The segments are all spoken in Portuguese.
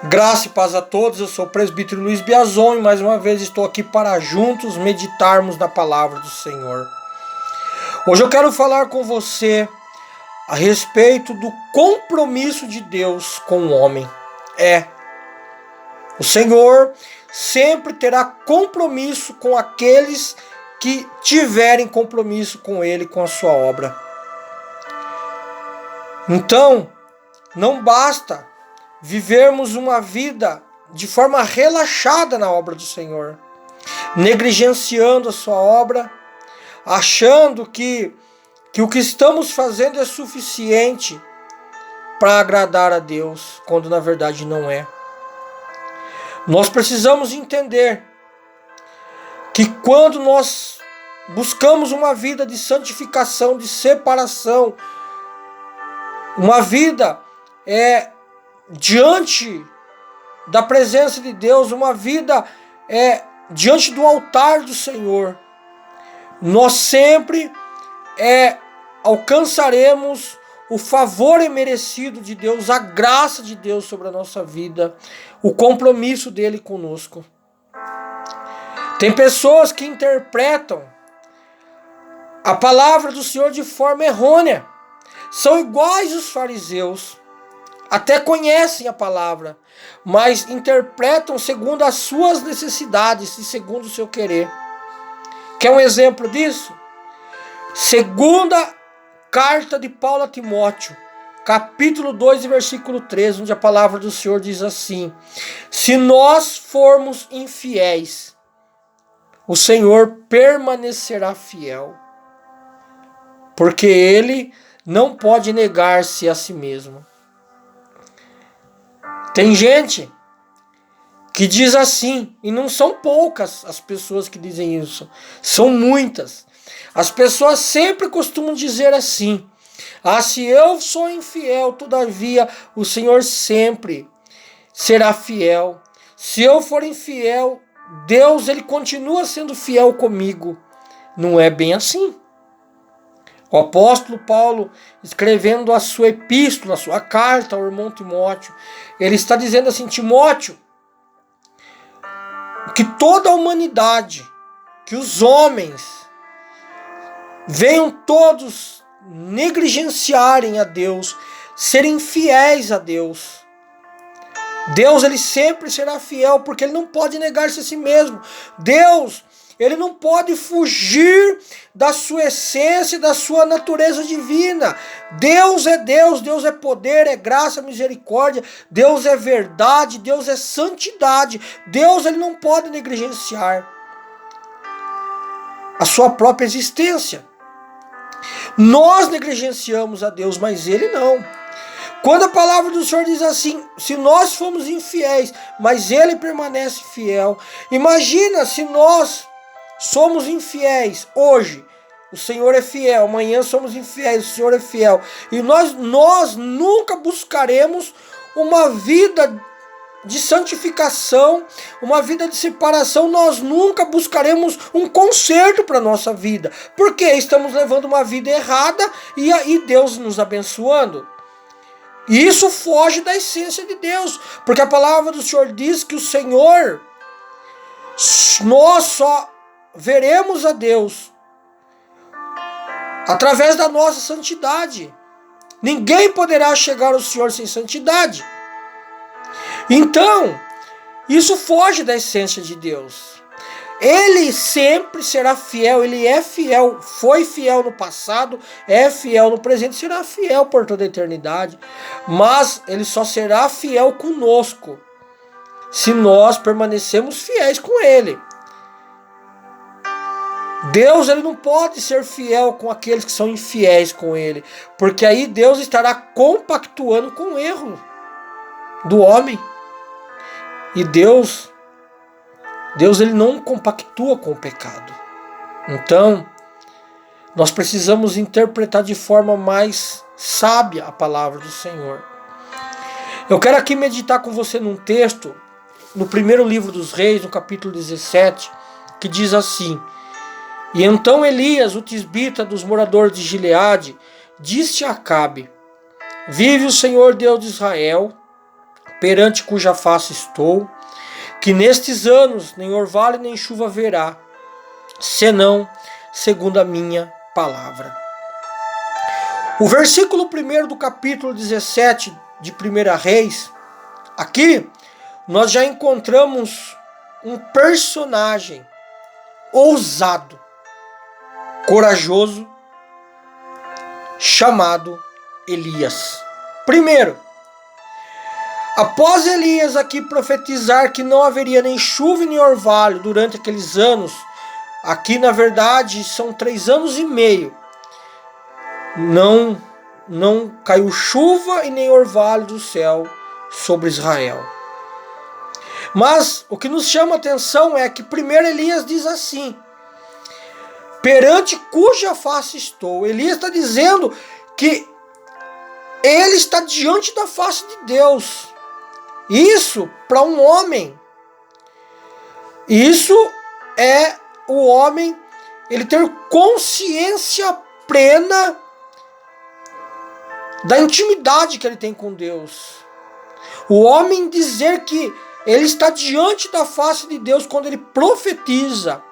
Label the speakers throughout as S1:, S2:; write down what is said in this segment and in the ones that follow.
S1: Graça e paz a todos, eu sou o presbítero Luiz Biazon e mais uma vez estou aqui para juntos meditarmos na palavra do Senhor. Hoje eu quero falar com você a respeito do compromisso de Deus com o homem. O Senhor sempre terá compromisso com aqueles que tiverem compromisso com Ele, com a sua obra. Então, não basta vivermos uma vida de forma relaxada na obra do Senhor, negligenciando a sua obra, achando que o que estamos fazendo é suficiente para agradar a Deus, quando na verdade não é. Nós precisamos entender que quando nós buscamos uma vida de santificação, de separação, uma vida diante da presença de Deus, uma vida diante do altar do Senhor, nós sempre alcançaremos o favor imerecido de Deus, a graça de Deus sobre a nossa vida, o compromisso dele conosco. Tem pessoas que interpretam a palavra do Senhor de forma errônea, são iguais os fariseus, até conhecem a palavra, mas interpretam segundo as suas necessidades e segundo o seu querer. Quer um exemplo disso? Segunda carta de Paulo a Timóteo, capítulo 2, versículo 13, onde a palavra do Senhor diz assim: se nós formos infiéis, o Senhor permanecerá fiel, porque Ele não pode negar-se a si mesmo. Tem gente que diz assim, e não são poucas as pessoas que dizem isso, são muitas. As pessoas sempre costumam dizer assim: se eu sou infiel, todavia o Senhor sempre será fiel. Se eu for infiel, Deus ele continua sendo fiel comigo. Não é bem assim. O apóstolo Paulo, escrevendo a sua epístola, a sua carta ao irmão Timóteo, ele está dizendo assim: Timóteo, que toda a humanidade, que os homens venham todos negligenciarem a Deus, serem fiéis a Deus. Deus ele sempre será fiel, porque ele não pode negar-se a si mesmo. Deus ele não pode fugir da sua essência, da sua natureza divina. Deus é poder, é graça, misericórdia. Deus é verdade, Deus é santidade. Deus ele não pode negligenciar a sua própria existência. Nós negligenciamos a Deus, mas Ele não. Quando a palavra do Senhor diz assim: se nós fomos infiéis, mas Ele permanece fiel. Imagina se nós somos infiéis hoje, o Senhor é fiel, amanhã somos infiéis, o Senhor é fiel, e nós nunca buscaremos uma vida de santificação, uma vida de separação, nós nunca buscaremos um conserto para a nossa vida, porque estamos levando uma vida errada e Deus nos abençoando. E isso foge da essência de Deus, porque a palavra do Senhor diz que o Senhor, nós só veremos a Deus através da nossa santidade. Ninguém poderá chegar ao Senhor sem santidade. Então, isso foge da essência de Deus. Ele sempre será fiel, ele é fiel, foi fiel no passado, é fiel no presente, será fiel por toda a eternidade. Mas ele só será fiel conosco se nós permanecemos fiéis com ele. Deus ele não pode ser fiel com aqueles que são infiéis com ele, porque aí Deus estará compactuando com o erro do homem. E Deus ele não compactua com o pecado. Então, nós precisamos interpretar de forma mais sábia a palavra do Senhor. Eu quero aqui meditar com você num texto, no primeiro livro dos Reis, no capítulo 17, que diz assim: e então Elias, o tisbita dos moradores de Gileade, disse a Acabe: vive o Senhor Deus de Israel, perante cuja face estou, que nestes anos nem orvalho nem chuva haverá, senão segundo a minha palavra. O versículo 1 do capítulo 17 de 1 Reis, aqui nós já encontramos um personagem ousado, corajoso, chamado Elias. Primeiro, após Elias aqui profetizar que não haveria nem chuva nem orvalho durante aqueles anos, aqui na verdade são 3 anos e meio, não caiu chuva e nem orvalho do céu sobre Israel. Mas o que nos chama a atenção é que primeiro Elias diz assim: perante cuja face estou. Elias está dizendo que ele está diante da face de Deus. Isso para um homem. Isso é o homem ele ter consciência plena da intimidade que ele tem com Deus. O homem dizer que ele está diante da face de Deus quando ele profetiza.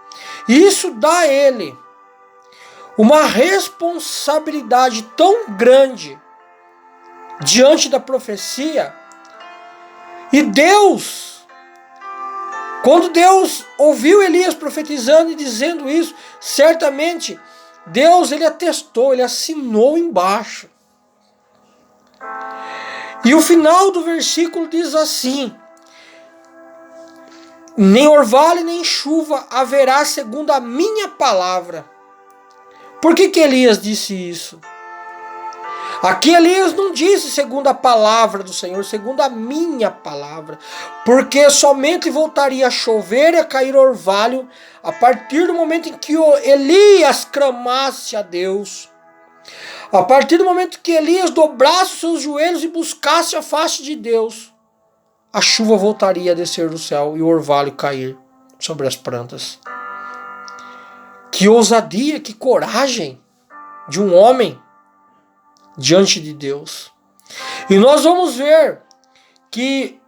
S1: Isso dá a ele uma responsabilidade tão grande diante da profecia. E Deus, quando Deus ouviu Elias profetizando e dizendo isso, certamente Deus ele atestou, ele assinou embaixo. E o final do versículo diz assim: nem orvalho nem chuva haverá segundo a minha palavra. Por que Elias disse isso? Aqui Elias não disse segundo a palavra do Senhor, segundo a minha palavra, porque somente voltaria a chover e a cair orvalho a partir do momento em que Elias clamasse a Deus. A partir do momento que Elias dobrasse os seus joelhos e buscasse a face de Deus, a chuva voltaria a descer do céu e o orvalho cair sobre as plantas. Que ousadia, que coragem de um homem diante de Deus. E nós vamos ver que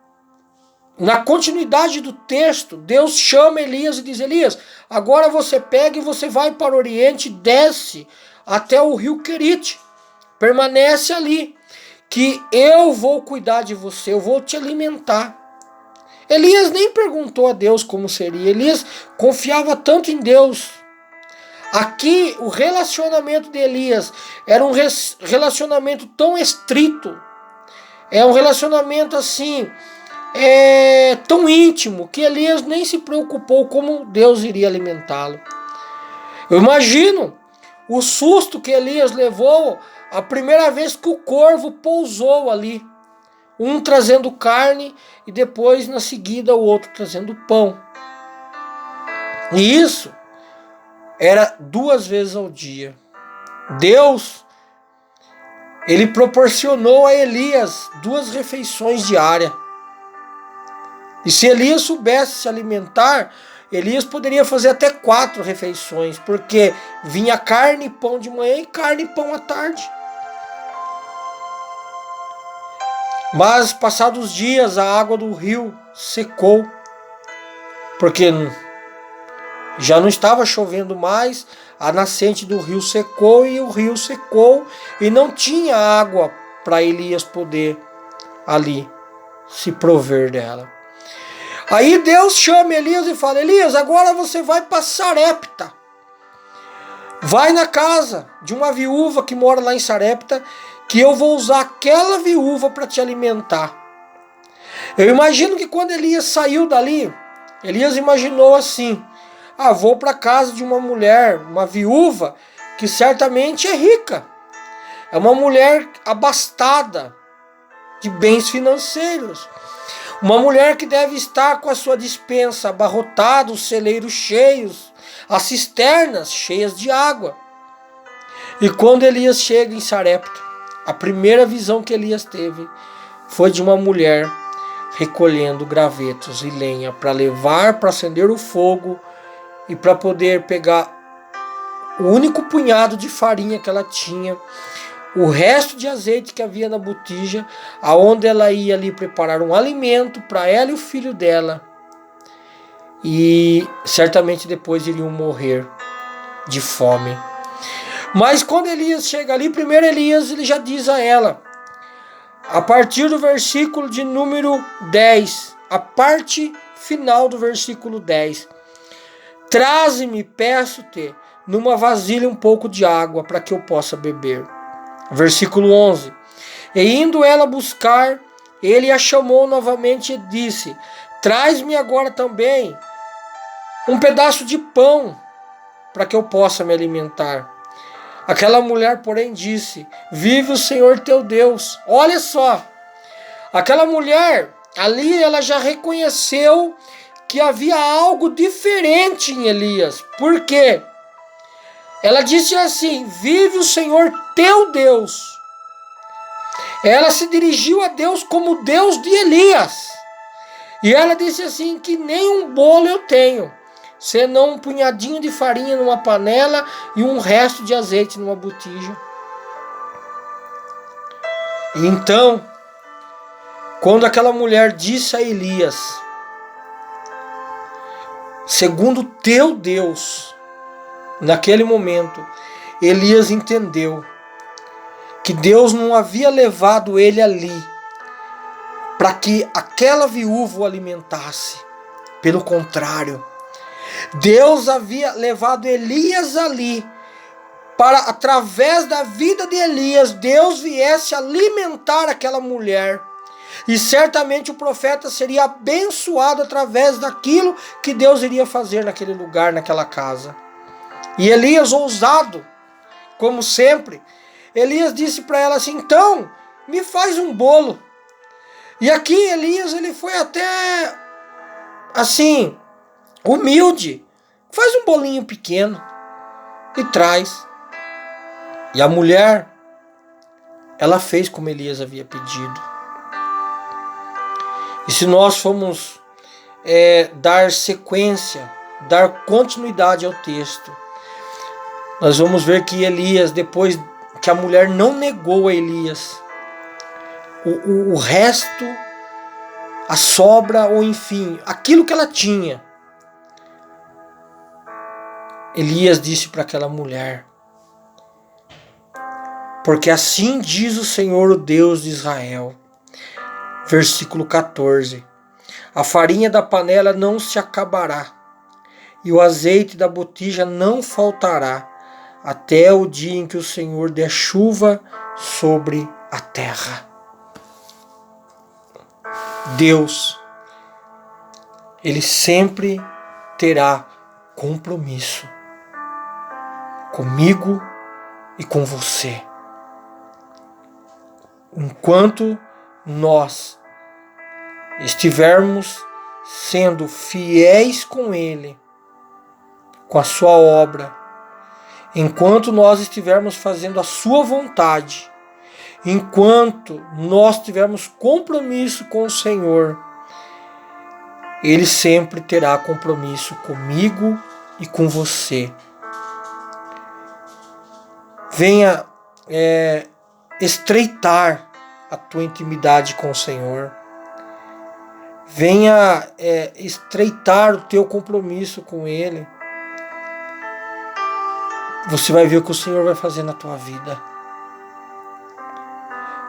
S1: na continuidade do texto, Deus chama Elias e diz: Elias, agora você pega e você vai para o Oriente, desce até o rio Querite, permanece ali, que eu vou cuidar de você, eu vou te alimentar. Elias nem perguntou a Deus como seria, Elias confiava tanto em Deus. Aqui o relacionamento de Elias era um relacionamento tão estrito, é um relacionamento assim, tão íntimo, que Elias nem se preocupou como Deus iria alimentá-lo. Eu imagino o susto que Elias levou a primeira vez que o corvo pousou ali, um trazendo carne e depois na seguida o outro trazendo pão. E isso era 2 vezes ao dia. Deus, ele proporcionou a Elias 2 refeições diárias. E se Elias soubesse se alimentar, Elias poderia fazer até 4 refeições, porque vinha carne e pão de manhã e carne e pão à tarde. Mas passados os dias, a água do rio secou, porque já não estava chovendo mais, a nascente do rio secou e não tinha água para Elias poder ali se prover dela. Aí Deus chama Elias e fala: Elias, agora você vai para Sarepta. Vai na casa de uma viúva que mora lá em Sarepta, que eu vou usar aquela viúva para te alimentar. Eu imagino que quando Elias saiu dali, Elias imaginou assim: vou para a casa de uma mulher, uma viúva, que certamente é rica. É uma mulher abastada de bens financeiros. Uma mulher que deve estar com a sua despensa abarrotada, os celeiros cheios, as cisternas cheias de água. E quando Elias chega em Sarepta, a primeira visão que Elias teve foi de uma mulher recolhendo gravetos e lenha para levar, para acender o fogo e para poder pegar o único punhado de farinha que ela tinha, o resto de azeite que havia na botija, aonde ela ia ali preparar um alimento para ela e o filho dela. E certamente depois iriam morrer de fome. Mas quando Elias chega ali, primeiro Elias ele já diz a ela, a partir do versículo de número 10, a parte final do versículo 10. Traze-me, peço-te, numa vasilha um pouco de água para que eu possa beber. Versículo 11. E indo ela buscar, ele a chamou novamente e disse, traz-me agora também um pedaço de pão para que eu possa me alimentar. Aquela mulher, porém, disse, vive o Senhor teu Deus. Olha só, aquela mulher, ali ela já reconheceu que havia algo diferente em Elias. Por quê? Ela disse assim, vive o Senhor teu Deus. Ela se dirigiu a Deus como Deus de Elias. E ela disse assim, que nem um bolo eu tenho, senão um punhadinho de farinha numa panela e um resto de azeite numa botija. E então, quando aquela mulher disse a Elias, segundo teu Deus, naquele momento, Elias entendeu que Deus não havia levado ele ali para que aquela viúva o alimentasse. Pelo contrário, Deus havia levado Elias ali para, através da vida de Elias, Deus viesse alimentar aquela mulher. E certamente o profeta seria abençoado através daquilo que Deus iria fazer naquele lugar, naquela casa. E Elias, ousado, como sempre, Elias disse para ela assim, então, me faz um bolo. E aqui Elias, ele foi até, assim, humilde. Faz um bolinho pequeno e traz. E a mulher, ela fez como Elias havia pedido. E se nós formos dar sequência, dar continuidade ao texto, nós vamos ver que Elias, depois que a mulher não negou a Elias, o resto, a sobra, ou enfim, aquilo que ela tinha, Elias disse para aquela mulher, porque assim diz o Senhor, o Deus de Israel, versículo 14, a farinha da panela não se acabará, e o azeite da botija não faltará, até o dia em que o Senhor der chuva sobre a terra. Deus, Ele sempre terá compromisso comigo e com você. Enquanto nós estivermos sendo fiéis com Ele, com a sua obra, enquanto nós estivermos fazendo a sua vontade, enquanto nós tivermos compromisso com o Senhor, Ele sempre terá compromisso comigo e com você. Venha estreitar a tua intimidade com o Senhor. Venha estreitar o teu compromisso com Ele. Você vai ver o que o Senhor vai fazer na tua vida.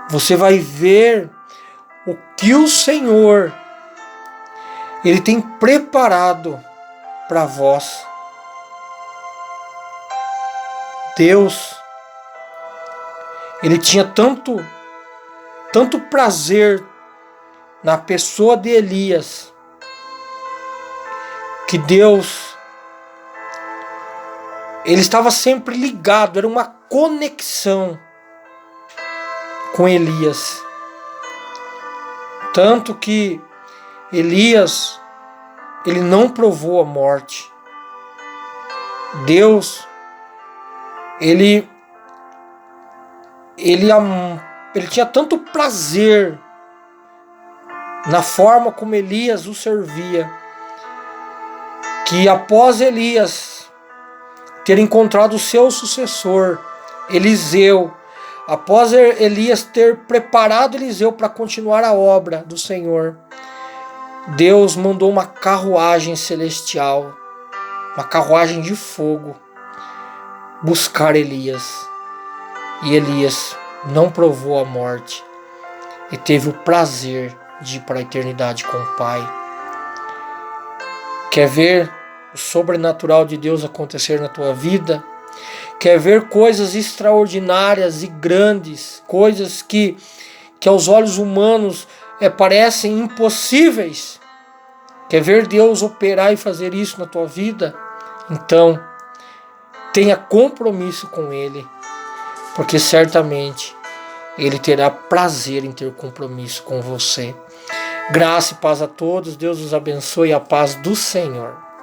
S1: Você vai ver o que o Senhor Ele tem preparado para vós. Deus, Ele tinha tanto prazer na pessoa de Elias, que Deus, Ele estava sempre ligado, era uma conexão com Elias. Tanto que Elias, ele não provou a morte. Deus, ele tinha tanto prazer na forma como Elias o servia, que após Elias ter encontrado o seu sucessor, Eliseu, após Elias ter preparado Eliseu para continuar a obra do Senhor, Deus mandou uma carruagem celestial, uma carruagem de fogo, buscar Elias. E Elias não provou a morte e teve o prazer de ir para a eternidade com o Pai. Quer ver o sobrenatural de Deus acontecer na tua vida? Quer ver coisas extraordinárias e grandes, coisas que aos olhos humanos parecem impossíveis? Quer ver Deus operar e fazer isso na tua vida? Então, tenha compromisso com Ele, porque certamente Ele terá prazer em ter compromisso com você. Graça e paz a todos, Deus os abençoe, a paz do Senhor.